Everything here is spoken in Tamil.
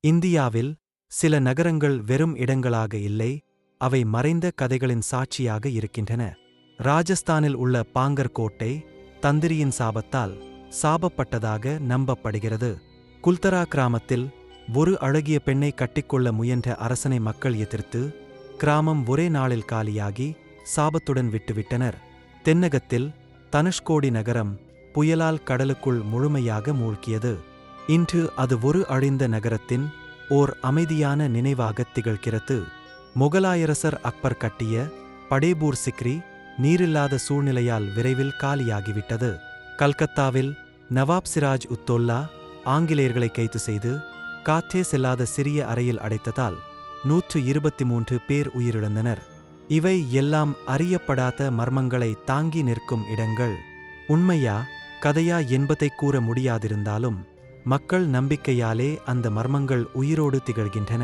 இந்தியாவில் சில நகரங்கள் வெறும் இடங்களாக இல்லை, அவை மறைந்த கதைகளின் சாட்சியாக இருக்கின்றன. ராஜஸ்தானில் உள்ள பாங்கர் கோட்டை தந்திரியின் சாபத்தால் சாபப்பட்டதாக நம்பப்படுகிறது. குல்தரா கிராமத்தில் ஒரு அழகிய பெண்ணை கட்டிக்கொள்ள முயன்ற அரசனை மக்கள் எதிர்த்து கிராமம் ஒரே நாளில் காலியாகி சாபத்துடன் விட்டுவிட்டனர். தென்னகத்தில் தனுஷ்கோடி நகரம் புயலால் கடலுக்குள் முழுமையாக மூழ்கியது. இன்று அது ஒரு அழிந்த நகரத்தின் ஓர் அமைதியான நினைவாகத் திகழ்கிறது. முகலாயரசர் அக்பர் கட்டிய படேபூர் சிக்ரி நீரில்லாத சூழ்நிலையால் விரைவில் காலியாகிவிட்டது. கல்கத்தாவில் நவாப் சிராஜ் உத்தோல்லா ஆங்கிலேயர்களை கைது செய்து காற்றே செல்லாத சிறிய அறையில் அடைத்ததால் 123 பேர் உயிரிழந்தனர். இவை எல்லாம் அறியப்படாத மர்மங்களை தாங்கி நிற்கும் இடங்கள். உண்மையா கதையா என்பதை கூற முடியாதிருந்தாலும் மக்கள் நம்பிக்கையாலே அந்த மர்மங்கள் உயிரோடு திகழ்கின்றன.